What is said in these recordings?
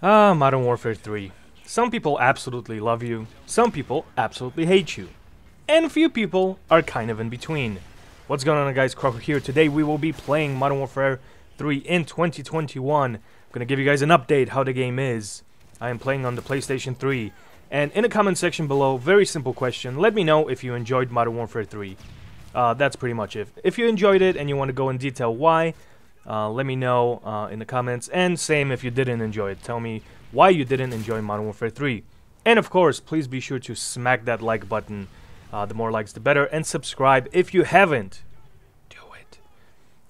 Modern Warfare 3. Some people absolutely love you, some people absolutely hate you, and a few people are kind of in between. What's going on, guys? Croco here. Today we will be playing Modern Warfare 3 in 2021. I'm gonna give you guys an update how the game is. I am playing on the PlayStation 3, and in the comment section below, very simple question, let me know if you enjoyed Modern Warfare 3. That's pretty much it. If you enjoyed it and you want to go in detail why, let me know in the comments, and same if you didn't enjoy it. Tell me why you didn't enjoy Modern Warfare 3. And of course, please be sure to smack that like button. The more likes, the better. And subscribe if you haven't. Do it.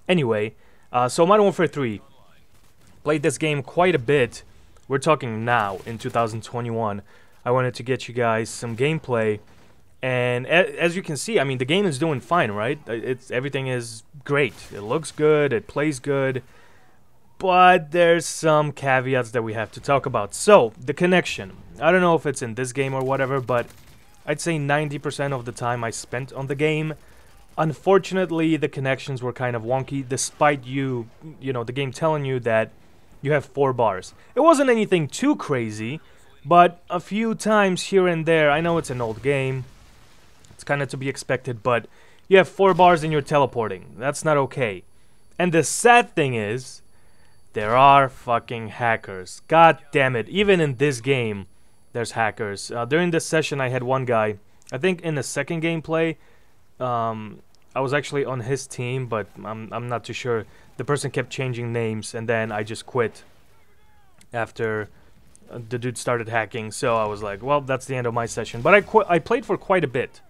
Anyway, so Modern Warfare 3. Played this game quite a bit. We're talking now, in 2021. I wanted to get you guys some gameplay. And as you can see, I mean, the game is doing fine, right? Everything is great. It looks good, it plays good, but there's some caveats that we have to talk about. So, the connection. I don't know if it's in this game or whatever, but I'd say 90% of the time I spent on the game, unfortunately, the connections were kind of wonky, despite the game telling you that you have 4 bars. It wasn't anything too crazy, but a few times here and there. I know it's an old game. It's kind of to be expected, but you have 4 bars and you're teleporting. That's not okay. And the sad thing is, there are fucking hackers. God damn it. Even in this game, there's hackers. During this session, I had one guy. I think in the second gameplay, I was actually on his team, but I'm not too sure. The person kept changing names, and then I just quit after the dude started hacking. So I was like, well, that's the end of my session. But I played for quite a bit.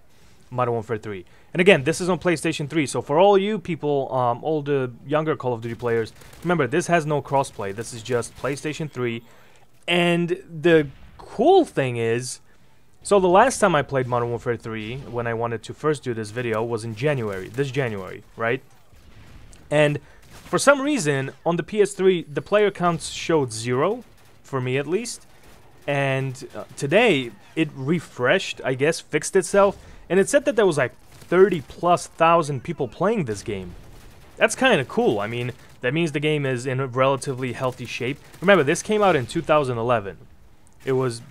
Modern Warfare 3. And again, this is on PlayStation 3, so for all you people, all the younger Call of Duty players, remember, this has no crossplay. This is just PlayStation 3. And the cool thing is, so the last time I played Modern Warfare 3, when I wanted to first do this video, was in January, this January, right? And for some reason, on the PS3, the player counts showed 0, for me at least. And today, it refreshed, I guess, fixed itself. And it said that there was like 30,000+ people playing this game. That's kind of cool. I mean, that means the game is in a relatively healthy shape. Remember, this came out in 2011. It was,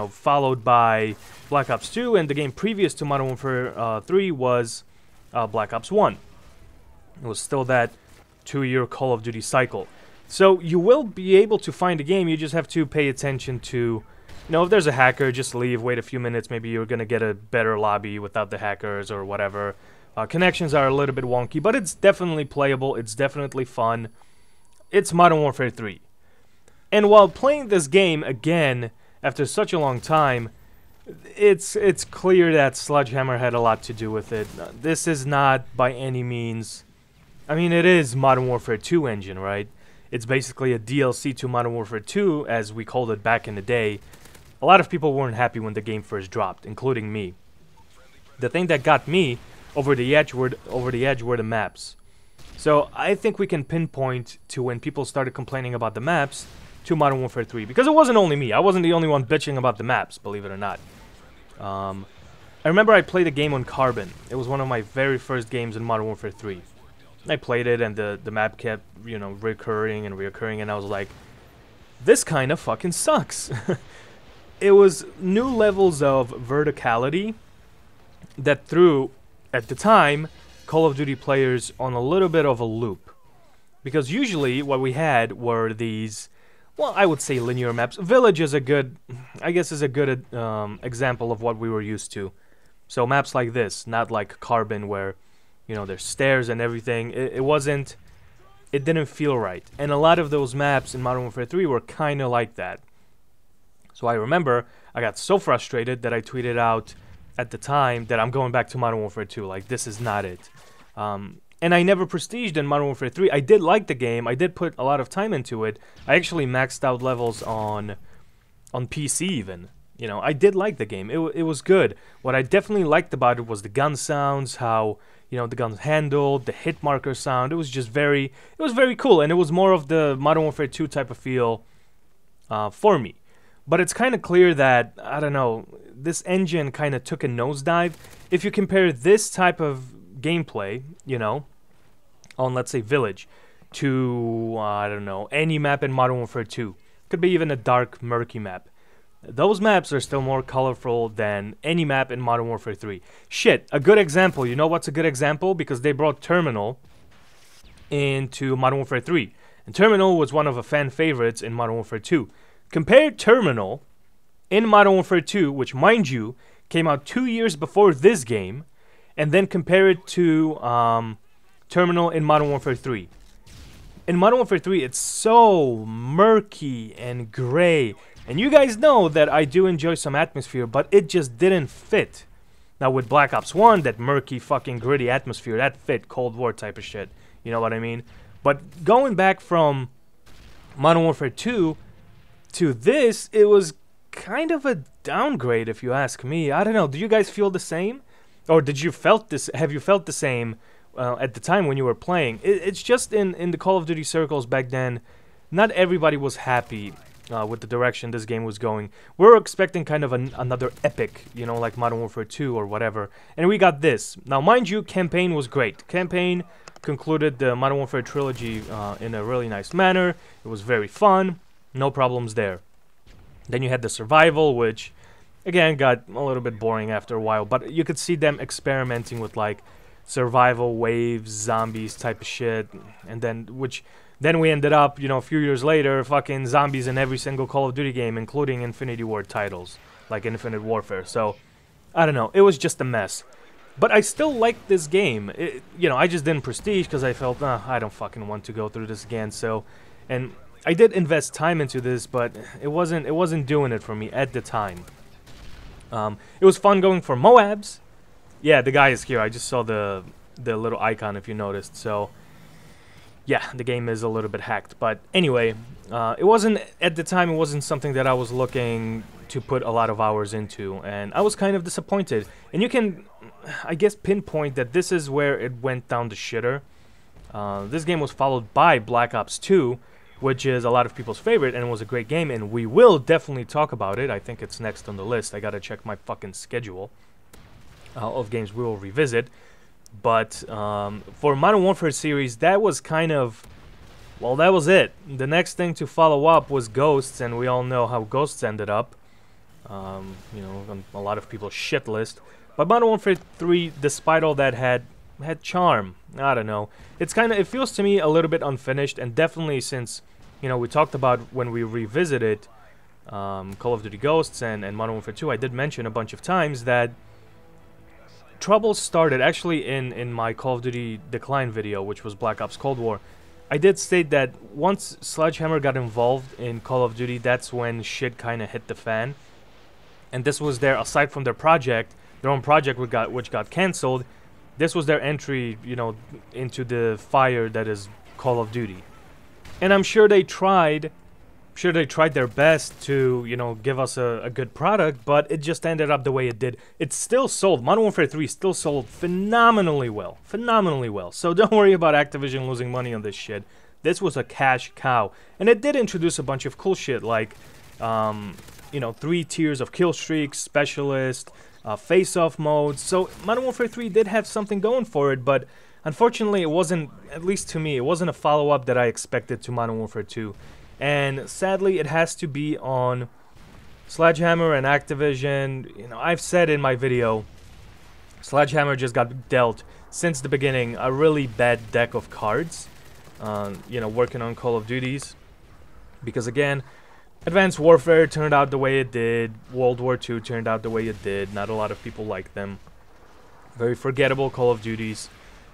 followed by Black Ops 2, and the game previous to Modern Warfare 3 was Black Ops 1. It was still that 2-year Call of Duty cycle. So you will be able to find a game, you just have to pay attention to... if there's a hacker, just leave, wait a few minutes, maybe you're gonna get a better lobby without the hackers or whatever. Connections are a little bit wonky, but it's definitely playable, it's definitely fun. It's Modern Warfare 3. And while playing this game again, after such a long time, it's clear that Sledgehammer had a lot to do with it. This is not by any means... I mean, it is Modern Warfare 2 engine, right? It's basically a DLC to Modern Warfare 2, as we called it back in the day. A lot of people weren't happy when the game first dropped, including me. The thing that got me over the edge were the maps. So I think we can pinpoint to when people started complaining about the maps to Modern Warfare 3. Because it wasn't only me. I wasn't the only one bitching about the maps, believe it or not. I remember I played a game on Carbon. It was one of my very first games in Modern Warfare 3. I played it and the map kept, recurring and reoccurring, and I was like, this kind of fucking sucks. It was new levels of verticality that threw, at the time, Call of Duty players on a little bit of a loop. Because usually what we had were these, well, I would say linear maps. Village is a good, example of what we were used to. So maps like this, not like Carbon where, there's stairs and everything. It didn't feel right. And a lot of those maps in Modern Warfare 3 were kind of like that. So I remember I got so frustrated that I tweeted out at the time that I'm going back to Modern Warfare 2. Like, this is not it. And I never prestiged in Modern Warfare 3. I did like the game. I did put a lot of time into it. I actually maxed out levels on PC even. I did like the game. It was good. What I definitely liked about it was the gun sounds, how, the guns handled, the hit marker sound. It was very cool. And it was more of the Modern Warfare 2 type of feel for me. But it's kind of clear that, I don't know, this engine kind of took a nosedive. If you compare this type of gameplay, on, let's say, Village, to, I don't know, any map in Modern Warfare 2, could be even a dark, murky map. Those maps are still more colorful than any map in Modern Warfare 3. Shit, a good example. You know what's a good example? Because they brought Terminal into Modern Warfare 3. And Terminal was one of the fan favorites in Modern Warfare 2. Compare Terminal in Modern Warfare 2, which, mind you, came out 2 years before this game, and then compare it to Terminal in Modern Warfare 3. In Modern Warfare 3, it's so murky and gray. And you guys know that I do enjoy some atmosphere, but it just didn't fit. Now with Black Ops 1, that murky fucking gritty atmosphere, that fit Cold War type of shit. You know what I mean? But going back from Modern Warfare 2 to this, it was kind of a downgrade if you ask me. I don't know, do you guys feel the same? Or did you felt this? Have you felt the same at the time when you were playing? It's just in the Call of Duty circles back then, not everybody was happy with the direction this game was going. We were expecting kind of another epic, you know, like Modern Warfare 2 or whatever. And we got this. Now, mind you, Campaign was great. Campaign concluded the Modern Warfare trilogy in a really nice manner. It was very fun. No problems there. Then you had the Survival, which, again, got a little bit boring after a while. But you could see them experimenting with, like, survival waves, zombies type of shit. And then we ended up, you know, a few years later, fucking zombies in every single Call of Duty game, including Infinity Ward titles, like Infinite Warfare. So, I don't know. It was just a mess. But I still liked this game. You know, I just didn't prestige because I felt, I don't fucking want to go through this again. So, and I did invest time into this, but it wasn't doing it for me at the time. It was fun going for Moabs. Yeah, the guy is here. I just saw the little icon, if you noticed. So, yeah, the game is a little bit hacked. But anyway, it wasn't, at the time, it wasn't something that I was looking to put a lot of hours into. And I was kind of disappointed. And you can, I guess, pinpoint that this is where it went down the shitter. This game was followed by Black Ops 2, which is a lot of people's favorite, and it was a great game. And we will definitely talk about it. I think it's next on the list. I gotta check my fucking schedule of games we will revisit. But for Modern Warfare series, that was kind of, well, that was it. The next thing to follow up was Ghosts, and we all know how Ghosts ended up. You know, on a lot of people's shit list. But Modern Warfare 3, despite all that, had charm. I don't know. It's kind of, it feels to me a little bit unfinished, and definitely since, you know, we talked about when we revisited Call of Duty Ghosts and Modern Warfare 2, I did mention a bunch of times that trouble started actually in my Call of Duty Decline video, which was Black Ops Cold War. I did state that once Sledgehammer got involved in Call of Duty, that's when shit kind of hit the fan. And this was their, aside from their own project which got cancelled, this was their entry, you know, into the fire that is Call of Duty. And I'm sure they tried their best to, you know, give us a good product, but it just ended up the way it did. It still sold. Modern Warfare 3 still sold phenomenally well. Phenomenally well. So don't worry about Activision losing money on this shit. This was a cash cow. And it did introduce a bunch of cool shit like, you know, 3 tiers of kill streaks, specialist, face-off modes. So Modern Warfare 3 did have something going for it, but unfortunately it wasn't, at least to me, it wasn't a follow-up that I expected to Modern Warfare 2. And sadly, it has to be on Sledgehammer and Activision. You know, I've said in my video, Sledgehammer just got dealt, since the beginning, a really bad deck of cards. You know, working on Call of Duties. Because again, Advanced Warfare turned out the way it did. World War II turned out the way it did. Not a lot of people like them. Very forgettable Call of Duties.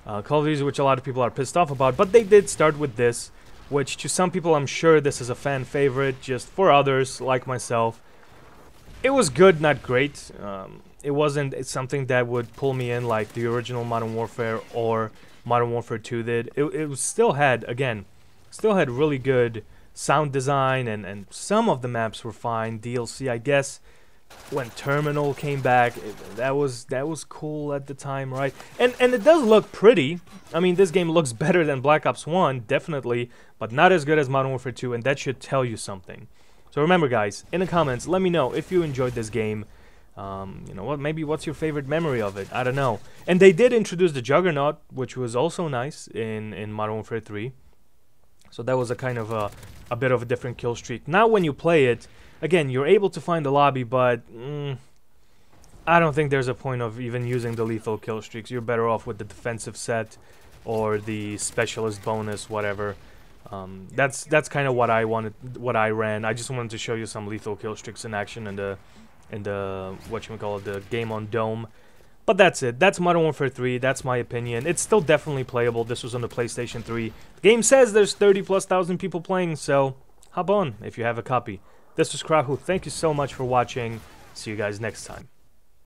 Call of Duties which a lot of people are pissed off about. But they did start with this, which to some people I'm sure this is a fan favorite. Just for others, like myself, it was good, not great. It wasn't something that would pull me in like the original Modern Warfare or Modern Warfare 2 did. It still had, again, really good sound design, and some of the maps were fine. DLC, I guess, when Terminal came back, that was cool at the time, right? And it does look pretty. I mean, this game looks better than Black Ops 1, definitely, but not as good as Modern Warfare 2, and that should tell you something. So remember, guys, in the comments, let me know if you enjoyed this game. You know what? Maybe what's your favorite memory of it? I don't know. And they did introduce the Juggernaut, which was also nice in Modern Warfare 3. So that was a kind of a bit of a different kill streak. Now when you play it, again, you're able to find the lobby, but I don't think there's a point of even using the lethal kill streaks. You're better off with the defensive set or the specialist bonus, whatever. That's kind of what I wanted, what I ran. I just wanted to show you some lethal kill streaks in action in the whatchamacallit, the game on Dome. But that's it. That's Modern Warfare 3. That's my opinion. It's still definitely playable. This was on the PlayStation 3. The game says there's 30,000+ people playing, so hop on if you have a copy. This was Krahu. Thank you so much for watching. See you guys next time.